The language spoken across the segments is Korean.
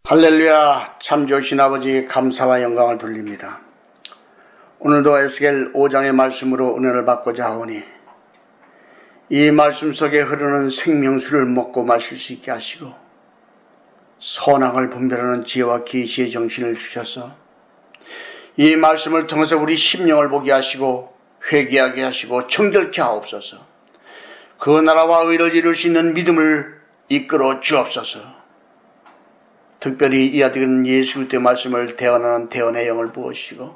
할렐루야. 참 좋으신 아버지 감사와 영광을 돌립니다. 오늘도 에스겔 5장의 말씀으로 은혜를 받고자 하오니 이 말씀 속에 흐르는 생명수를 먹고 마실 수 있게 하시고 선악을 분별하는 지혜와 계시의 정신을 주셔서 이 말씀을 통해서 우리 심령을 보게 하시고 회개하게 하시고 정결케 하옵소서. 그 나라와 의를 이룰 수 있는 믿음을 이끌어 주옵소서. 특별히 이 아들은 예수 그리스도의 말씀을 대언하는 대언의 영을 부으시고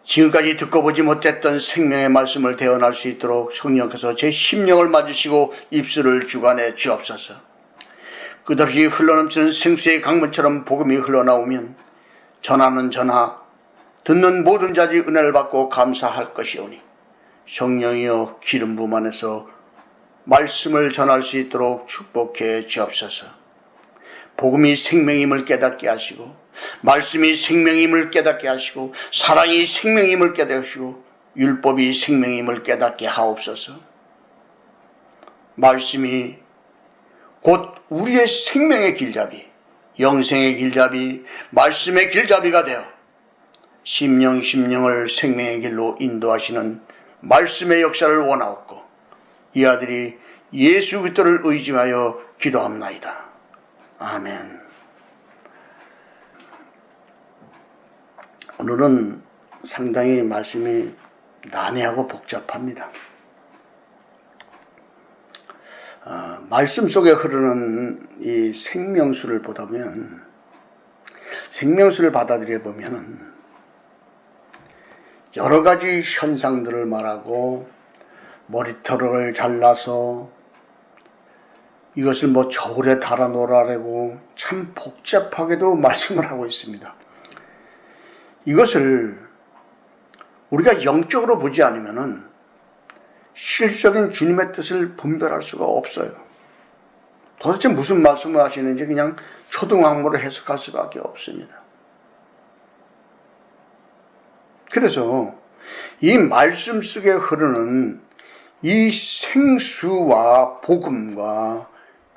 지금까지 듣고 보지 못했던 생명의 말씀을 대언할 수 있도록 성령께서 제 심령을 맞으시고 입술을 주관해 주옵소서. 끝없이 흘러넘치는 생수의 강물처럼 복음이 흘러나오면 전하는 전하, 듣는 모든 자들이 은혜를 받고 감사할 것이오니 성령이여 기름 부음 안에서 말씀을 전할 수 있도록 축복해 주옵소서. 복음이 생명임을 깨닫게 하시고 말씀이 생명임을 깨닫게 하시고 사랑이 생명임을 깨닫게 하시고 율법이 생명임을 깨닫게 하옵소서. 말씀이 곧 우리의 생명의 길잡이, 영생의 길잡이, 말씀의 길잡이가 되어 심령을 생명의 길로 인도하시는 말씀의 역사를 원하옵고 이 아들이 예수 그리스도를 의지하여 기도합나이다. 아멘. 오늘은 상당히 말씀이 난해하고 복잡합니다. 말씀 속에 흐르는 이 생명수를 보다 보면, 생명수를 받아들여 보면 여러 가지 현상들을 말하고 머리털을 잘라서 이것을 저울에 달아 놓으라고 참 복잡하게도 말씀을 하고 있습니다. 이것을 우리가 영적으로 보지 않으면은 실적인 주님의 뜻을 분별할 수가 없어요. 도대체 무슨 말씀을 하시는지 그냥 초등학문으로 해석할 수밖에 없습니다. 그래서 이 말씀 속에 흐르는 이 생수와 복음과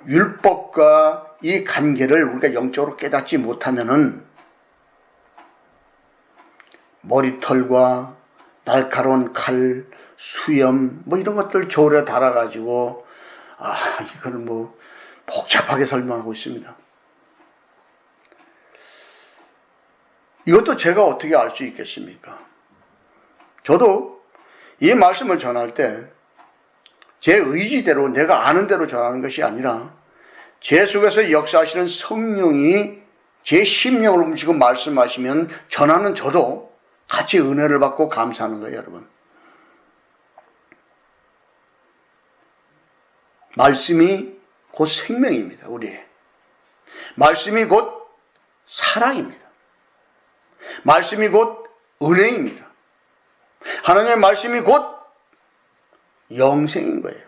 율법과 이 관계를 우리가 영적으로 깨닫지 못하면은 머리털과 날카로운 칼, 수염 이런 것들 저울에 달아가지고 이걸 복잡하게 설명하고 있습니다. 이것도 제가 어떻게 알 수 있겠습니까? 저도 이 말씀을 전할 때 제 의지대로 내가 아는 대로 전하는 것이 아니라 제 속에서 역사하시는 성령이 제 심령을 움직이고 말씀하시면 전하는 저도 같이 은혜를 받고 감사하는 거예요, 여러분. 말씀이 곧 생명입니다, 우리의. 말씀이 곧 사랑입니다. 말씀이 곧 은혜입니다. 하나님의 말씀이 곧 영생인 거예요.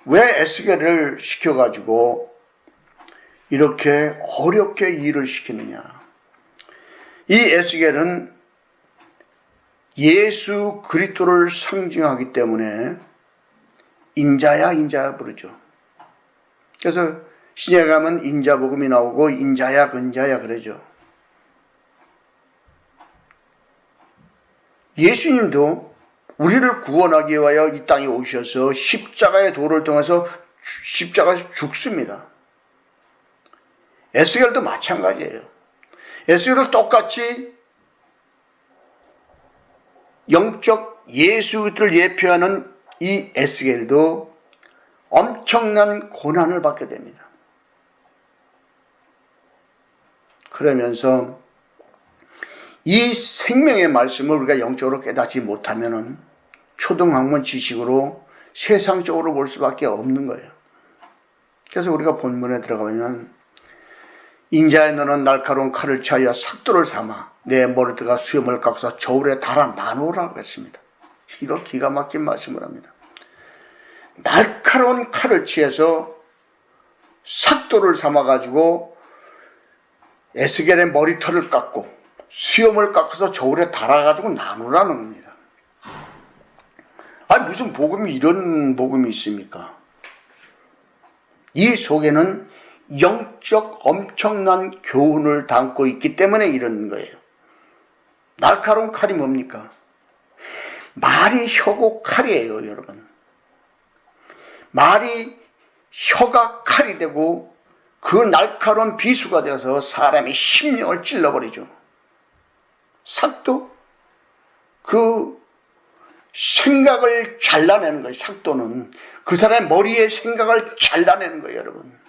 왜 에스겔을 시켜가지고 이렇게 어렵게 일을 시키느냐? 이 에스겔은 예수 그리스도를 상징하기 때문에 인자야 부르죠. 그래서 신약에 가면 인자복음이 나오고 인자야 근자야 그러죠. 예수님도 우리를 구원하기 위하여 이 땅에 오셔서 십자가의 도를 통해서 십자가에서 죽습니다. 에스겔도 마찬가지예요. 에스겔을 똑같이 영적 예수 그리스도를 예표하는 이 에스겔도 엄청난 고난을 받게 됩니다. 그러면서 이 생명의 말씀을 우리가 영적으로 깨닫지 못하면은 초등학문 지식으로 세상적으로 볼 수밖에 없는 거예요. 그래서 우리가 본문에 들어가면 인자의 너는 날카로운 칼을 취하여 삭도를 삼아 내 머리털과 수염을 깎아서 저울에 달아 나누라고 했습니다. 이거 기가 막힌 말씀을 합니다. 날카로운 칼을 취해서 삭도를 삼아가지고 에스겔의 머리털을 깎고 수염을 깎아서 저울에 달아가지고 나누라는 겁니다. 무슨 복음이 이런 복음이 있습니까? 이 속에는 영적 엄청난 교훈을 담고 있기 때문에 이런 거예요. 날카로운 칼이 뭡니까? 말이 혀고 칼이에요, 여러분. 말이 혀가 칼이 되고 그 날카로운 비수가 되어서 사람의 심령을 찔러버리죠. 삭도 그 생각을 잘라내는 거예요. 삭도는 그 사람의 머리의 생각을 잘라내는 거예요, 여러분.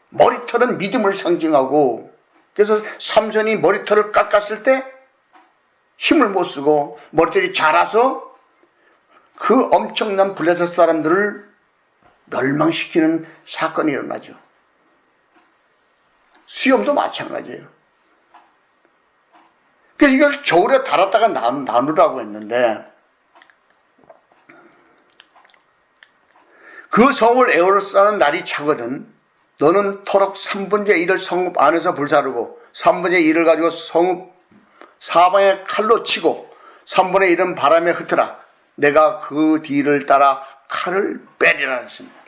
머리털은 믿음을 상징하고, 그래서 삼손이 머리털을 깎았을 때 힘을 못 쓰고 머리털이 자라서 그 엄청난 블레셋 사람들을 멸망시키는 사건이 일어나죠. 수염도 마찬가지예요. 그래서 이걸 저울에 달았다가 나누라고 했는데, 그 성을 에워싸는 날이 차거든. 너는 터럭 3분의 1을 성읍 안에서 불사르고 3분의 1을 가지고 성읍 사방에 칼로 치고 3분의 1은 바람에 흩으라. 내가 그 뒤를 따라 칼을 빼리라 했습니다.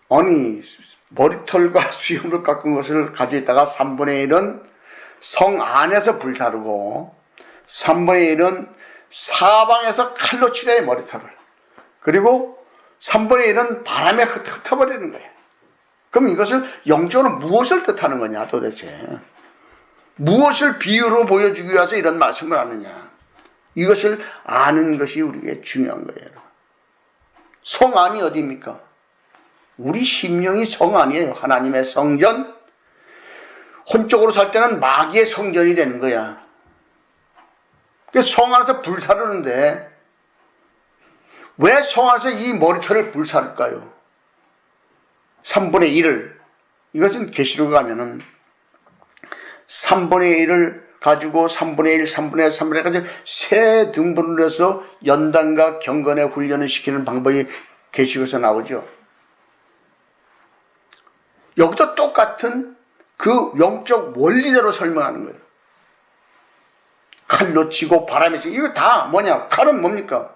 아니, 머리털과 수염을 깎은 것을 가지고 있다가 3분의 1은 성 안에서 불사르고 3분의 1은 사방에서 칼로 치래, 머리털을. 그리고 3분의 1은 바람에 흩어버리는 거예요. 그럼 이것을 영적으로 무엇을 뜻하는 거냐 도대체? 무엇을 비유로 보여주기 위해서 이런 말씀을 하느냐? 이것을 아는 것이 우리에게 중요한 거예요. 성 안이 어디입니까? 우리 심령이 성 안이에요. 하나님의 성전. 혼적으로 살 때는 마귀의 성전이 되는 거야. 그래서 성 안에서 불사르는데 왜 성 안에서 이 머리털을 불사를까요? 3분의 1을, 이것은 계시록에 가면은 3분의 1을 가지고 3분의 1, 3분의 1, 3분의 1 가지고 세 등분을 해서 연단과 경건의 훈련을 시키는 방법이 계시록에서 나오죠. 여기도 똑같은 그 영적 원리대로 설명하는 거예요. 칼로 치고 바람에 치고, 이거 다 뭐냐? 칼은 뭡니까?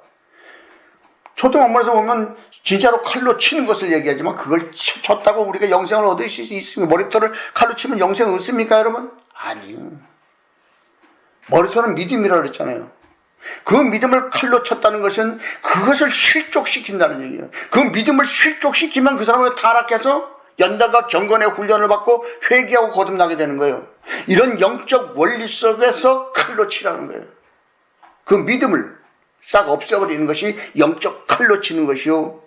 초등학문에서 보면 진짜로 칼로 치는 것을 얘기하지만 그걸 쳤다고 우리가 영생을 얻을 수 있습니까? 머리털을 칼로 치면 영생 얻습니까, 여러분? 아니요. 머리털은 믿음이라고 그랬잖아요. 그 믿음을 칼로 쳤다는 것은 그것을 실족시킨다는 얘기예요. 그 믿음을 실족시키면 그 사람을 타락해서 연단과 경건의 훈련을 받고 회개하고 거듭나게 되는 거예요. 이런 영적 원리 속에서 칼로 치라는 거예요. 그 믿음을 싹 없애버리는 것이 영적 칼로 치는 것이요,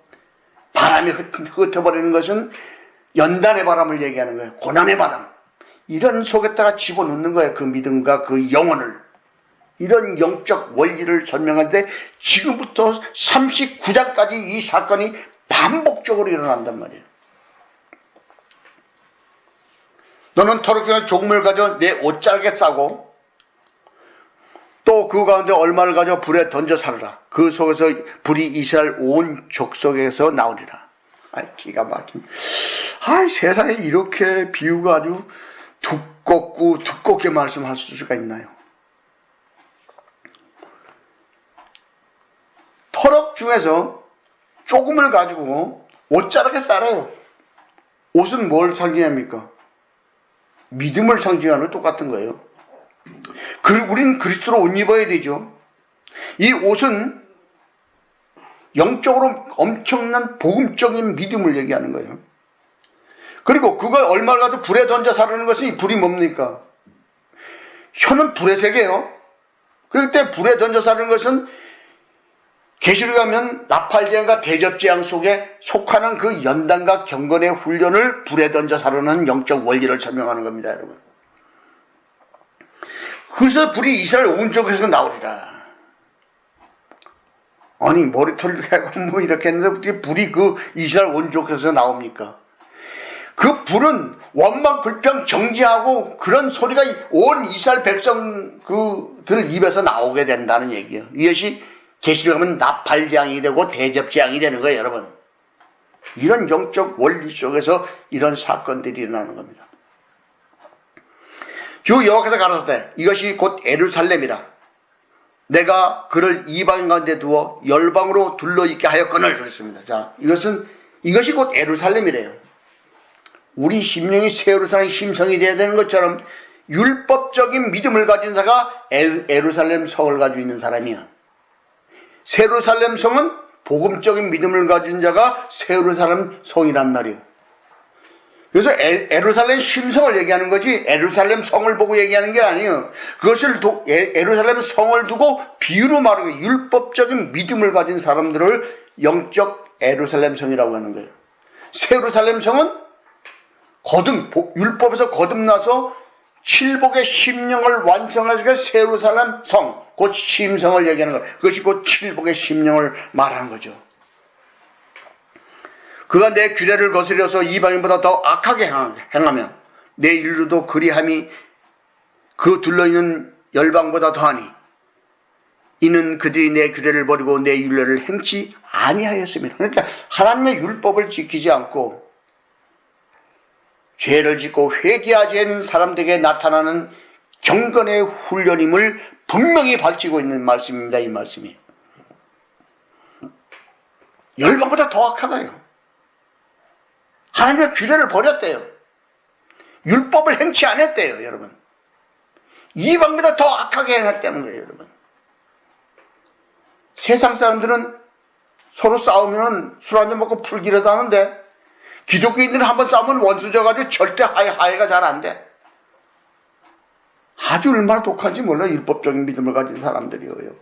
바람이 흩어버리는 것은 연단의 바람을 얘기하는 거예요. 고난의 바람. 이런 속에다가 집어넣는 거예요. 그 믿음과 그 영혼을. 이런 영적 원리를 설명하는데 지금부터 39장까지 이 사건이 반복적으로 일어난단 말이에요. 너는 터럭 중에 조금을 가져 내 옷자락에 싸고 또 그 가운데 얼마를 가져 불에 던져 살으라. 그 속에서 불이 이스라엘 온 족속에서 나오리라. 기가 막힌. 세상에 이렇게 비유가 아주 두껍게 말씀할 수가 있나요? 터럭 중에서 조금을 가지고 옷자락에 싸래요. 옷은 뭘 상징합니까? 믿음을 상징하는 똑같은 거예요. 우리는 그리스도로 옷 입어야 되죠. 이 옷은 영적으로 엄청난 복음적인 믿음을 얘기하는 거예요. 그리고 그걸 얼마를 가지고 불에 던져 사르는 것은, 이 불이 뭡니까? 혀는 불의 세계예요. 그럴 때 불에 던져 사르는 것은 계시록에 가면 나팔재앙과 대접재앙 속에 속하는 그 연단과 경건의 훈련을 불에 던져 사르는 영적 원리를 설명하는 겁니다, 여러분. 그래서 불이 이스라엘 온 족에서 나오리라. 아니, 머리털을 해고 뭐 이렇게 했는데 어떻게 불이 그 이스라엘 온 족에서 나옵니까? 그 불은 원망 불평 정지하고 그런 소리가 온 이스라엘 백성 그들 입에서 나오게 된다는 얘기예요. 이것이 계시록에 가면 나팔재앙이 되고 대접재앙이 되는 거예요, 여러분. 이런 영적 원리 속에서 이런 사건들이 일어나는 겁니다. 주 여호와께서 가라사대 이것이 곧 예루살렘이라. 내가 그를 이방 가운데 두어 열방으로 둘러있게 하였거늘. 그랬습니다. 자, 이것은 이것이 곧 예루살렘이래요. 우리 심령이 새 예루살렘 심성이 되어야 되는 것처럼 율법적인 믿음을 가진 자가 예루살렘 성을 가지고 있는 사람이야. 새 예루살렘 성은 복음적인 믿음을 가진 자가 새 예루살렘 성이란 말이에요. 그래서 예루살렘 심성을 얘기하는 거지 예루살렘 성을 보고 얘기하는 게 아니에요. 그것을 예루살렘 성을 두고 비유로 말하고 율법적인 믿음을 가진 사람들을 영적 예루살렘 성이라고 하는 거예요. 새 예루살렘 성은 율법에서 거듭나서 칠복의 심령을 완성하시고 새 예루살렘 성, 곧 심성을 얘기하는 것. 그것이 곧 칠복의 심령을 말하는 거죠. 그가 내 규례를 거스려서 이방인보다 더 악하게 행하며 내 인류도 그리함이 그 둘러있는 열방보다 더하니 이는 그들이 내 규례를 버리고 내 율례를 행치 아니하였습니다. 그러니까 하나님의 율법을 지키지 않고 죄를 짓고 회개하지 않은 사람들에게 나타나는 경건의 훈련임을 분명히 밝히고 있는 말씀입니다. 이 말씀이 열방보다 더 악하다요. 하나님의 규례를 버렸대요. 율법을 행치 않았대요. 여러분, 이방보다 더 악하게 행했다는 거예요. 여러분, 세상 사람들은 서로 싸우면 술 한잔 먹고 풀기라도 하는데 기독교인들은 한번 싸우면 원수져가지고 절대 화해가 잘 안 돼. 아주 얼마나 독한지 몰라요. 율법적인 믿음을 가진 사람들이에요.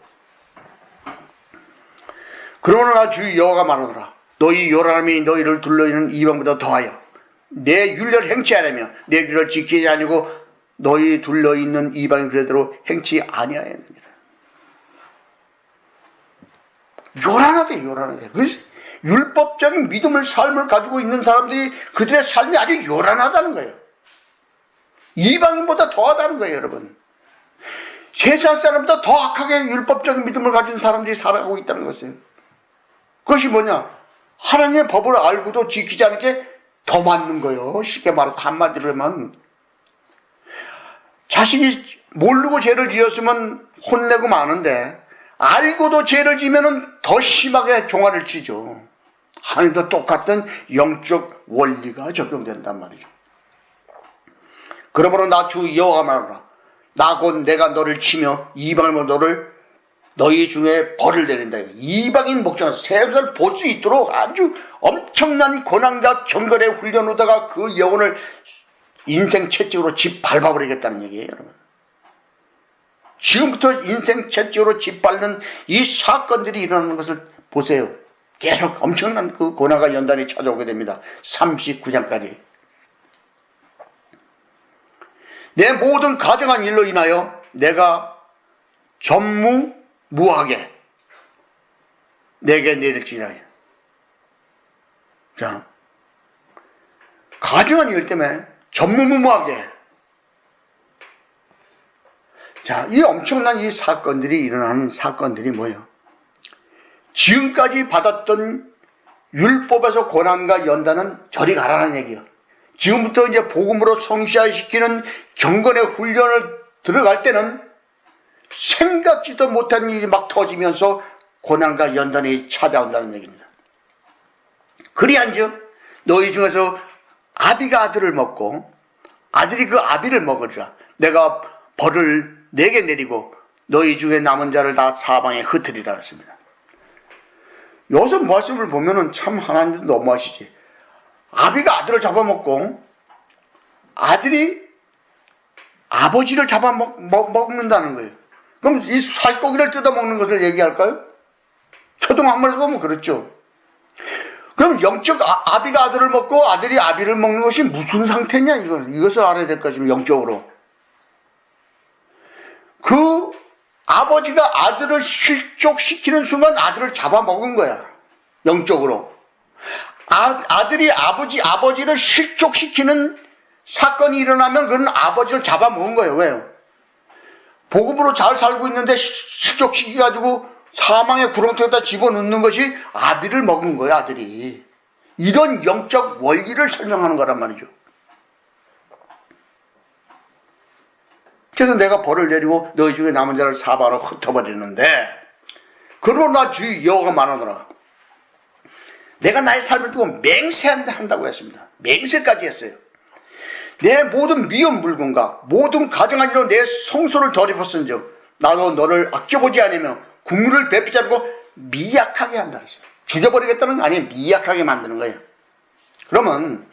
그러나 주 여호와가 말하노라. 너희 요람이 너희를 둘러있는 이방보다 더하여 내 율례를 행치 않으며 내 규례를 지키지 아니고 너희 둘러있는 이방의 규례대로 행치 아니하였느니라. 요란하대. 그래서 율법적인 믿음을 삶을 가지고 있는 사람들이 그들의 삶이 아주 요란하다는 거예요. 이방인보다 더하다는 거예요. 여러분, 세상 사람보다 더 악하게 율법적인 믿음을 가진 사람들이 살아가고 있다는 것이에요. 그것이 뭐냐? 하나님의 법을 알고도 지키지 않게 더 맞는 거예요. 쉽게 말해서 한마디로 하면 자식이 모르고 죄를 지었으면 혼내고 마는데 알고도 죄를 지으면 더 심하게 종아를 치죠. 하나님도 똑같은 영적 원리가 적용된단 말이죠. 그러므로 나 주 여호와가 말하노라. 나 곧 내가 너를 치며 이방인으로 너희 중에 벌을 내린다. 이방인 목장에서 세상을 볼 수 있도록 아주 엄청난 고난과 경건의 훈련으로다가 그 영혼을 인생 채찍으로 짓밟아버리겠다는 얘기예요. 여러분, 지금부터 인생 채찍으로 짓밟는 이 사건들이 일어나는 것을 보세요. 계속 엄청난 그 고난과 연단이 찾아오게 됩니다. 39장까지. 내 모든 가정한 일로 인하여 내가 전무무하게 내게 내릴지니라. 자, 가정한 일 때문에 전무무하게. 자, 이 엄청난 이 사건들이 일어나는 사건들이 뭐예요? 지금까지 받았던 율법에서 고난과 연단은 저리 가라는 얘기예요. 지금부터 이제 복음으로 성취시키는 경건의 훈련을 들어갈 때는 생각지도 못한 일이 막 터지면서 고난과 연단이 찾아온다는 얘기입니다. 그리한즉 너희 중에서 아비가 아들을 먹고 아들이 그 아비를 먹으리라. 내가 벌을 내게 내리고 너희 중에 남은 자를 다 사방에 흩으리라 했습니다. 여기서 말씀을 보면은 참 하나님도 너무하시지. 아비가 아들을 잡아먹고 아들이 아버지를 잡아먹는다는 거예요. 그럼 이 살코기를 뜯어먹는 것을 얘기할까요? 초등 한말로 보면 그렇죠. 그럼 영적 아비가 아들을 먹고 아들이 아비를 먹는 것이 무슨 상태냐, 이것을 알아야 될 것입니다. 영적으로. 그 아버지가 아들을 실족시키는 순간 아들을 잡아먹은 거야. 영적으로. 아들이 아버지를 실족시키는 사건이 일어나면 그는 아버지를 잡아먹은 거예요. 왜요? 복음으로 잘 살고 있는데 실족시켜가지고 사망의 구렁텅이에다 집어넣는 것이 아비를 먹은 거예요. 아들이. 이런 영적 원리를 설명하는 거란 말이죠. 그래서 내가 벌을 내리고 너희 중에 남은 자를 사방으로 흩어버리는데, 그러나 주 여호와가 말하노라. 내가 나의 삶을 두고 맹세한다고 했습니다. 맹세까지 했어요. 내 모든 미움 물건과 모든 가정한 일로 내 성소를 더럽혔은즉 나도 너를 아껴보지 않으며 국물을 베푸지 않고 미약하게 한다 했어요. 죽여버리겠다는 거 아니에요. 미약하게 만드는 거예요. 그러면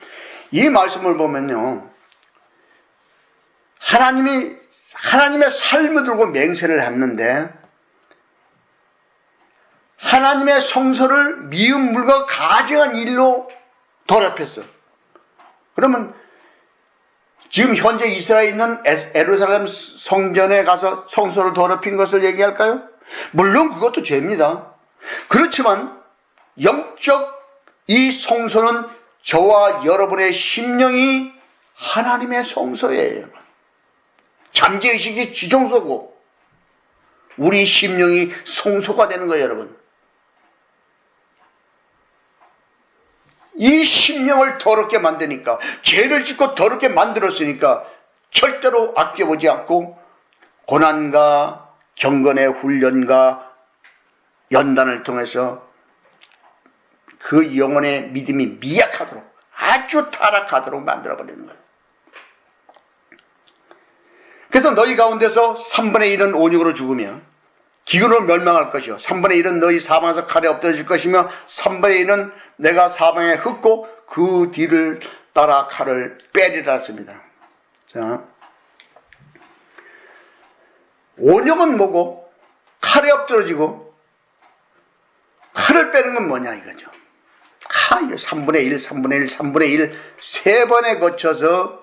이 말씀을 보면요, 하나님의 삶을 들고 맹세를 했는데 하나님의 성소를 미운 물과 가증한 일로 더럽혔어. 그러면 지금 현재 이스라엘에 있는 예루살렘 성전에 가서 성소를 더럽힌 것을 얘기할까요? 물론 그것도 죄입니다. 그렇지만 영적 이 성소는 저와 여러분의 심령이 하나님의 성소예요. 잠재의식이 지성소고 우리 심령이 성소가 되는 거예요, 여러분. 이 심령을 더럽게 만드니까, 죄를 짓고 더럽게 만들었으니까 절대로 아껴보지 않고 고난과 경건의 훈련과 연단을 통해서 그 영혼의 믿음이 미약하도록, 아주 타락하도록 만들어버리는 거예요. 그래서 너희 가운데서 3분의 1은 온육으로 죽으며 기근으로 멸망할 것이요 3분의 1은 너희 사방에서 칼에 엎드러질 것이며 3분의 1은 내가 사방에 흩고 그 뒤를 따라 칼을 빼리라 했습니다. 자, 온육은 뭐고 칼에 엎드러지고 칼을 빼는 건 뭐냐 이거죠. 3분의 1, 3분의 1, 3분의 1 세 번에 거쳐서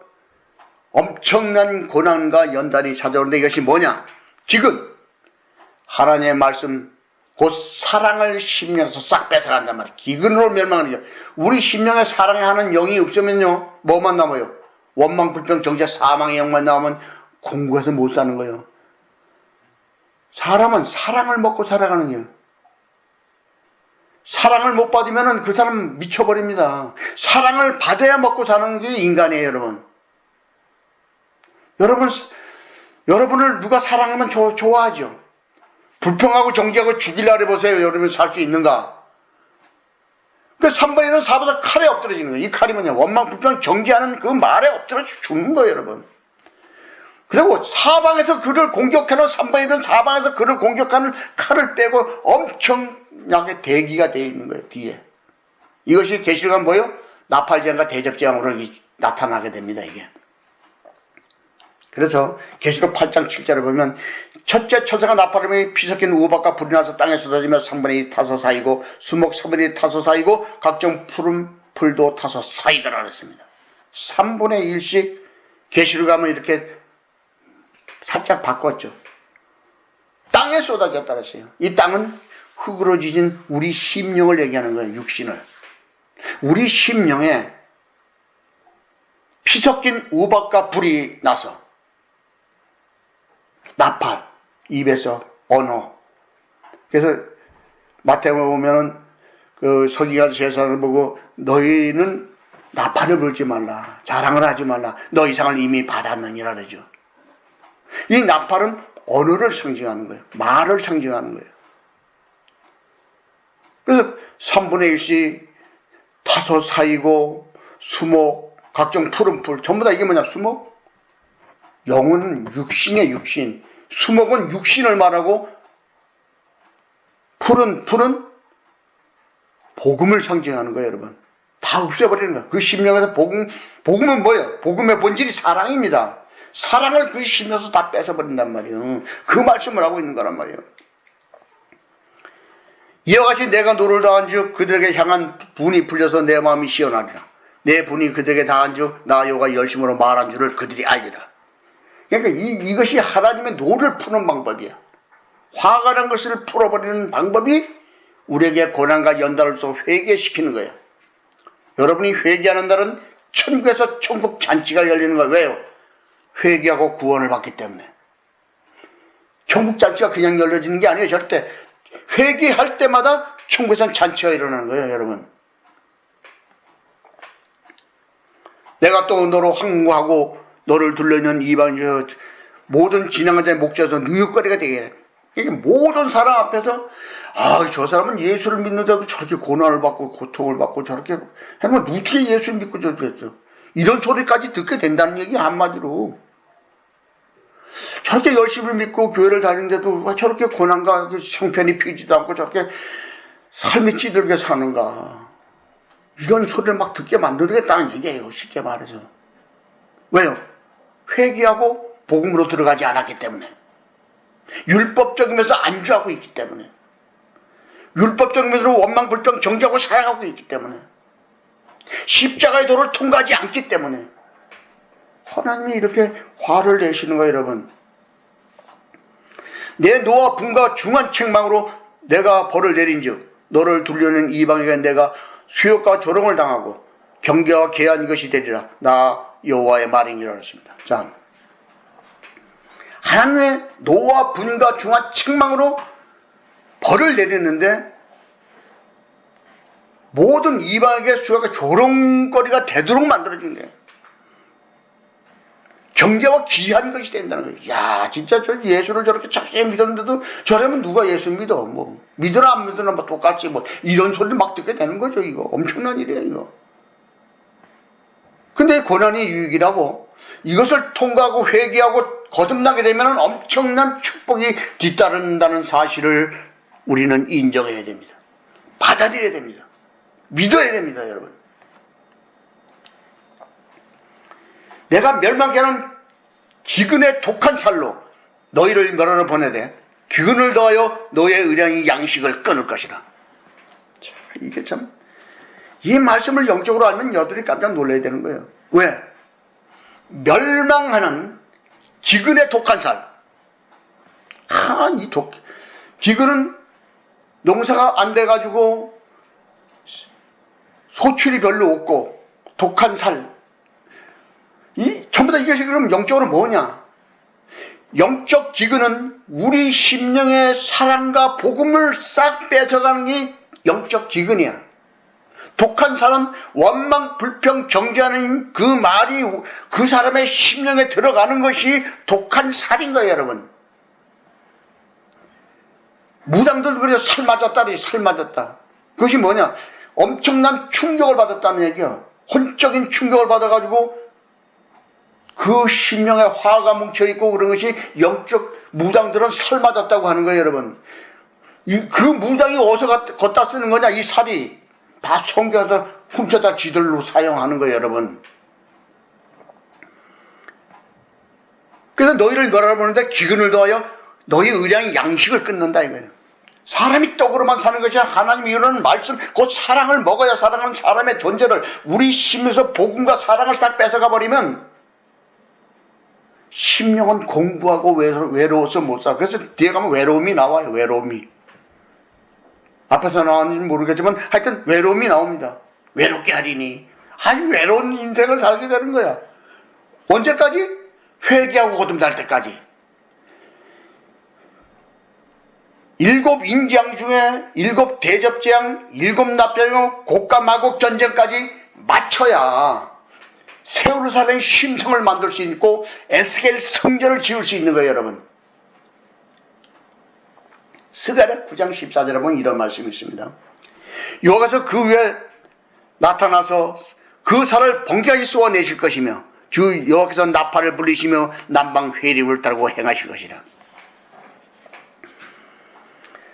엄청난 고난과 연단이 찾아오는데 이것이 뭐냐? 기근. 하나님의 말씀, 곧 사랑을 심령에서 싹 뺏어간단 말이에요. 기근으로 멸망하는 거죠. 우리 심령에 사랑에 하는 영이 없으면요, 뭐만 남아요? 원망, 불평, 정죄, 사망의 영만 남으면 공부해서 못 사는 거예요. 사람은 사랑을 먹고 살아가는 거예요. 사랑을 못 받으면 그 사람 미쳐버립니다. 사랑을 받아야 먹고 사는 게 인간이에요, 여러분. 여러분을 누가 사랑하면 좋아하죠. 불평하고 정죄하고 죽이려고 해보세요. 여러분 살 수 있는가? 그 3분의 1은 4보다 칼에 엎드러지는 거예요. 이 칼이 뭐냐? 원망, 불평, 정죄하는 그 말에 엎드려 죽는 거예요, 여러분. 그리고 사방에서 그를 공격하는 3분의 1은 사방에서 그를 공격하는 칼을 빼고 엄청나게 대기가 되어 있는 거예요, 뒤에. 이것이 계시록은 뭐예요? 나팔재앙과 대접재앙으로 나타나게 됩니다, 이게. 그래서 계시록 8장 7절을 보면 첫째 천사가 나팔음이 피 섞인 우박과 불이 나서 땅에 쏟아지며 3분의 1 타서 사이고 수목 3분의 1 타서 사이고 각종 푸른 풀도 타서 사이더라 그랬습니다. 3분의 1씩 계시록 가면 이렇게 살짝 바꿨죠. 땅에 쏟아졌다 그랬어요. 이 땅은 흙으로 지진 우리 심령을 얘기하는 거예요. 육신을. 우리 심령에 피 섞인 우박과 불이 나서 나팔, 입에서 언어. 그래서 마태복음 보면은 그 서기관 제사를 보고 너희는 나팔을 불지 말라, 자랑을 하지 말라, 너희 상을 이미 받았느니라 그러죠. 이 나팔은 언어를 상징하는 거예요. 말을 상징하는 거예요. 그래서 3분의 1씩 타서 사이고 수목, 각종 푸른 풀, 전부 다 이게 뭐냐? 수목? 영은 육신의 육신, 수목은 육신을 말하고 풀은 복음을 상징하는 거예요, 여러분. 다 없애버리는 거예요. 그 심령에서 복음은 뭐예요? 복음의 본질이 사랑입니다. 사랑을 그 심령에서 다 뺏어버린단 말이에요. 그 말씀을 하고 있는 거란 말이에요. 이와 같이 내가 노를 다한즉 그들에게 향한 분이 풀려서 내 마음이 시원하리라. 내 분이 그들에게 다한즉 나 여호와가 열심으로 말한 줄을 그들이 알리라. 그러니까 이것이 하나님의 노를 푸는 방법이야. 화가 난 것을 풀어버리는 방법이 우리에게 고난과 연단을 쏘 회개시키는 거예요. 여러분이 회개하는 날은 천국에서 천국 잔치가 열리는 거예요. 왜요? 회개하고 구원을 받기 때문에. 천국 잔치가 그냥 열려지는 게 아니에요. 절대. 회개할 때마다 천국에서는 잔치가 일어나는 거예요, 여러분. 내가 또 너로 항구하고 너를 둘러있는 이방 모든 지나간 자의 목젖에서 누육거리가 되게 해. 이게 모든 사람 앞에서 저 사람은 예수를 믿는데도 저렇게 고난을 받고 고통을 받고 저렇게 하면 어떻게 예수를 믿고 저렇게 했어? 이런 소리까지 듣게 된다는 얘기 한마디로. 저렇게 열심히 믿고 교회를 다니는데도 왜 저렇게 고난과 형편이 피지도 않고 저렇게 삶이 찌들게 사는가. 이런 소리를 막 듣게 만들겠다는 얘기예요. 쉽게 말해서. 왜요? 회개하고 복음으로 들어가지 않았기 때문에. 율법적이면서 안주하고 있기 때문에. 율법적이면서 원망불평 정죄하고 살아가고 있기 때문에. 십자가의 도를 통과하지 않기 때문에. 하나님이 이렇게 화를 내시는 거예요, 여러분. 내 노와 분과 중한 책망으로 내가 벌을 내린즉 너를 둘려는 이방에게 내가 수욕과 조롱을 당하고 경계와 개한 것이 되리라. 나 여호와의 말이니라 했습니다. 자, 하나님의 노와 분과 중한 책망으로 벌을 내리는데 모든 이방에게 수욕과 조롱거리가 되도록 만들어진 거예요. 경계와 귀한 것이 된다는 거예요. 야, 진짜 저 예수를 저렇게 착실히 믿었는데도 저러면 누가 예수 믿어? 뭐 믿으나 안 믿으나 뭐 똑같지 뭐 이런 소리를 막 듣게 되는 거죠. 이거 엄청난 일이에요. 이거. 근데 고난이 유익이라고 이것을 통과하고 회개하고 거듭나게 되면 엄청난 축복이 뒤따른다는 사실을 우리는 인정해야 됩니다. 받아들여야 됩니다. 믿어야 됩니다, 여러분. 내가 멸망케 하는 기근의 독한 살로 너희를 멸하러 보내되 기근을 더하여 너의 의량이 양식을 끊을 것이라. 자, 이게 참, 이 말씀을 영적으로 알면 여들이 깜짝 놀라야 되는 거예요. 왜? 멸망하는 기근의 독한 살. 기근은 농사가 안 돼가지고 소출이 별로 없고 독한 살. 전부 다 이것이 그럼 영적으로 뭐냐? 영적 기근은 우리 심령의 사랑과 복음을 싹 뺏어가는 게 영적 기근이야. 독한 살은 원망, 불평, 경계하는 그 말이 그 사람의 심령에 들어가는 것이 독한 살인 거예요, 여러분. 무당들도 그래서 살 맞았다, 살 맞았다. 그것이 뭐냐? 엄청난 충격을 받았다는 얘기야. 혼적인 충격을 받아가지고 그 심령에 화가 뭉쳐있고 그런 것이 영적 무당들은 살 맞았다고 하는 거예요, 여러분. 그 무당이 어디서 걷다 쓰는 거냐, 이 살이. 다 성경에서 훔쳐다 지들로 사용하는 거예요, 여러분. 그래서 너희를 멸하러 보는데 기근을 더하여 너희 의량이 양식을 끊는다 이거예요. 사람이 떡으로만 사는 것이 아니라 하나님이 이루는 말씀, 곧 사랑을 먹어야 사랑하는 사람의 존재를 우리 심에서 복음과 사랑을 싹 뺏어가 버리면 심령은 공부하고 외로워서 못 살아. 그래서 뒤에 가면 외로움이 나와요. 외로움이. 앞에서 나왔는지 모르겠지만 하여튼 외로움이 나옵니다. 외롭게 하리니. 아니 외로운 인생을 살게 되는 거야. 언제까지? 회개하고 거듭날 때까지. 7 인지양 중에 7 대접재앙, 7 납작양, 곡과 마곡 전쟁까지 맞춰야 세우르살렘 심성을 만들 수 있고 에스겔 성전을 지을 수 있는 거예요, 여러분. 스가랴 9장 14절에 보면 이런 말씀이 있습니다. 여호와께서 그 위에 나타나서 그 살을 번개같이 쏘아내실 것이며 주 여호와께서 나팔을 불리시며 남방 회림을 따르고 행하실 것이라.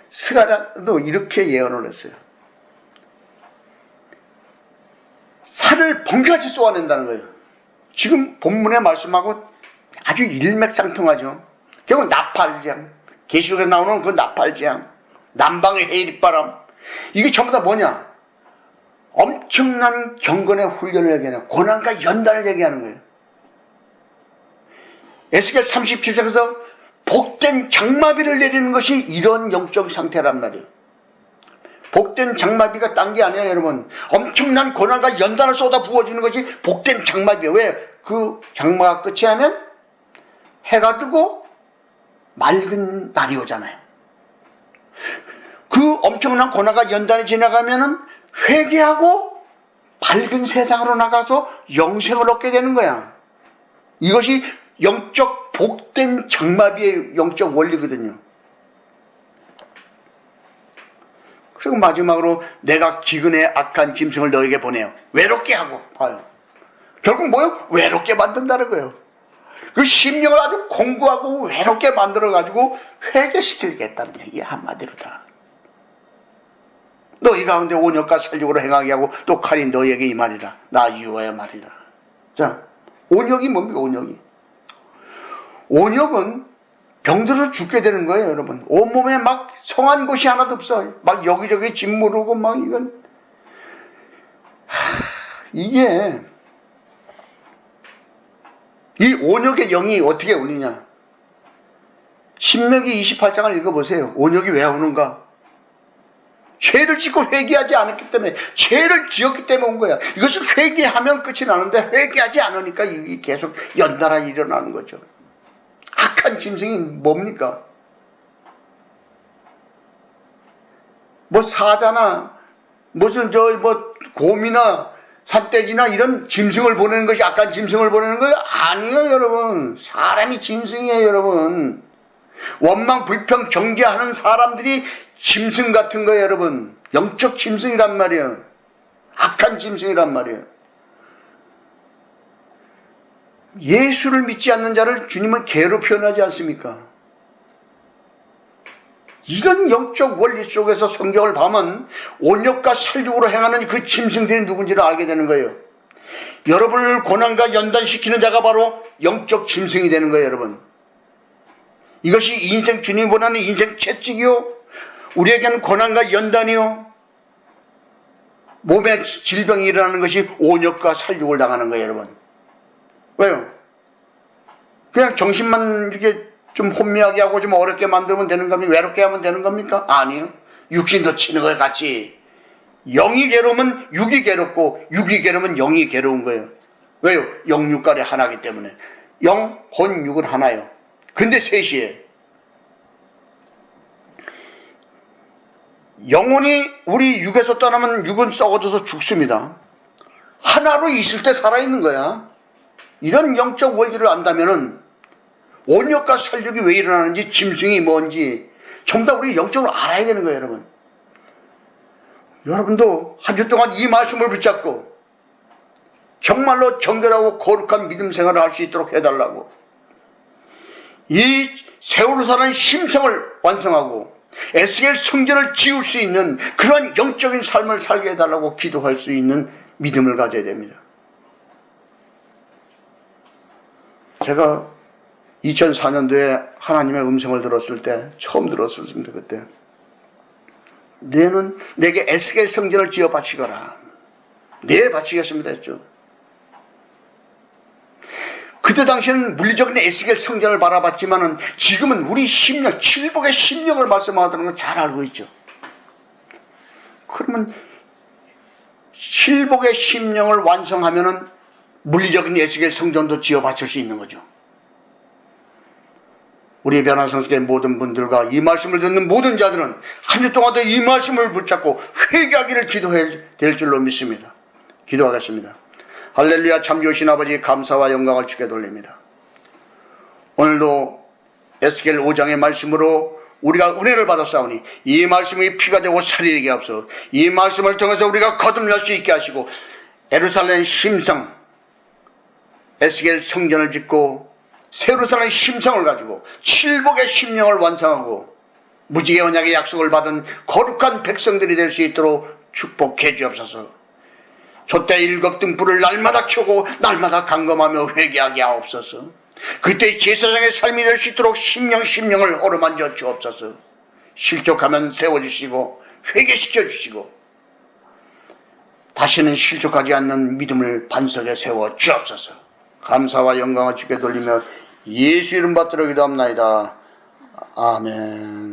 스가랴도 이렇게 예언을 했어요. 살을 번개같이 쏘아낸다는 거예요. 지금 본문의 말씀하고 아주 일맥상통하죠. 결국 나팔재앙, 계시록에 나오는 그 나팔재앙, 남방의 해일바람, 이게 전부 다 뭐냐? 엄청난 경건의 훈련을 얘기하는, 고난과 연단을 얘기하는 거예요. 에스겔 37장에서 복된 장마비를 내리는 것이 이런 영적 상태란 말이에요. 복된 장마비가 딴 게 아니에요, 여러분. 엄청난 고난과 연단을 쏟아 부어주는 것이 복된 장마비예요. 왜? 그 장마가 끝이 하면 해가 뜨고 맑은 날이 오잖아요. 그 엄청난 고난과 연단이 지나가면은 회개하고 밝은 세상으로 나가서 영생을 얻게 되는 거야. 이것이 영적 복된 장마비의 영적 원리거든요. 그리고 마지막으로 내가 기근에 악한 짐승을 너에게 보내요. 외롭게 하고 봐요. 결국 뭐요? 외롭게 만든다는 거예요. 그 심령을 아주 공부하고 외롭게 만들어가지고 회개시키겠다는 얘기야, 한마디로다. 너희 가운데 온역과 살육으로 행하게 하고 또 칼이 너희에게 임하리라. 나 여호와의 말이라. 자, 온역이 뭡니까? 온역은 병들어서 죽게 되는 거예요, 여러분. 온몸에 막 성한 곳이 하나도 없어. 막 여기저기 짓무르고 막 이건. 이게 이 온역의 영이 어떻게 오느냐? 신명기 28장을 읽어보세요. 온역이 왜 오는가? 죄를 짓고 회개하지 않았기 때문에, 죄를 지었기 때문에 온 거야. 이것을 회개하면 끝이 나는데 회개하지 않으니까 이게 계속 연달아 일어나는 거죠. 악한 짐승이 뭡니까? 뭐 사자나 무슨 곰이나 산돼지나 이런 짐승을 보내는 것이 악한 짐승을 보내는 거예요? 아니에요, 여러분. 사람이 짐승이에요, 여러분. 원망, 불평, 경계하는 사람들이 짐승 같은 거예요, 여러분. 영적 짐승이란 말이에요. 악한 짐승이란 말이에요. 예수를 믿지 않는 자를 주님은 개로 표현하지 않습니까? 이런 영적 원리 속에서 성경을 보면 온역과 살육으로 행하는 그 짐승들이 누군지를 알게 되는 거예요. 여러분을 고난과 연단시키는 자가 바로 영적 짐승이 되는 거예요, 여러분. 이것이 인생, 주님이 원하는 인생 채찍이요, 우리에게는 고난과 연단이요, 몸에 질병이 일어나는 것이 온역과 살육을 당하는 거예요, 여러분. 왜요? 그냥 정신만 이렇게 좀 혼미하게 하고 좀 어렵게 만들면 되는 겁니까? 외롭게 하면 되는 겁니까? 아니요. 육신도 치는 거에 같이. 영이 괴로우면 육이 괴롭고, 육이 괴로우면 영이 괴로운 거예요. 왜요? 영육간이 하나이기 때문에. 영, 혼, 육은 하나예요. 근데 셋이에요. 영혼이 우리 육에서 떠나면 육은 썩어져서 죽습니다. 하나로 있을 때 살아있는 거야. 이런 영적 원리를 안다면은 온역과 살육이 왜 일어나는지, 짐승이 뭔지 전부 다 우리 영적으로 알아야 되는 거예요, 여러분. 여러분도 한 주 동안 이 말씀을 붙잡고 정말로 정결하고 거룩한 믿음 생활을 할 수 있도록 해달라고, 이 세월을 사는 심성을 완성하고 에스겔 성전을 지을 수 있는 그런 영적인 삶을 살게 해달라고 기도할 수 있는 믿음을 가져야 됩니다. 제가 2004년도에 하나님의 음성을 들었을 때, 처음 들었습니다. 그때 너는 내게 에스겔 성전을 지어 바치거라. 네, 바치겠습니다 했죠. 그때 당시에는 물리적인 에스겔 성전을 바라봤지만은 지금은 우리 심령, 칠복의 심령을 말씀하다는 걸 잘 알고 있죠. 그러면 칠복의 심령을 완성하면은 물리적인 에스겔 성전도 지어 바칠 수 있는 거죠. 우리 변화성수의 모든 분들과 이 말씀을 듣는 모든 자들은 한 주 동안도 이 말씀을 붙잡고 회개하기를 기도해야 될 줄로 믿습니다. 기도하겠습니다. 할렐루야. 참 좋으신 아버지, 감사와 영광을 주께 돌립니다. 오늘도 에스겔 5장의 말씀으로 우리가 은혜를 받았사오니 이 말씀이 피가 되고 살이 되게 하옵소서. 이 말씀을 통해서 우리가 거듭날 수 있게 하시고 예루살렘 심성 에스겔 성전을 짓고 새로 사는 심성을 가지고 칠복의 심령을 완성하고 무지개 언약의 약속을 받은 거룩한 백성들이 될 수 있도록 축복해 주옵소서. 촛대 일곱 등불을 날마다 켜고 날마다 감금하며 회개하게 하옵소서. 그때 제사장의 삶이 될 수 있도록 심령을 어루만져 주옵소서. 실족하면 세워주시고 회개시켜 주시고 다시는 실족하지 않는 믿음을 반석에 세워 주옵소서. 감사와 영광을 주께 돌리며 예수 이름 받들어 기도합나이다. 아멘.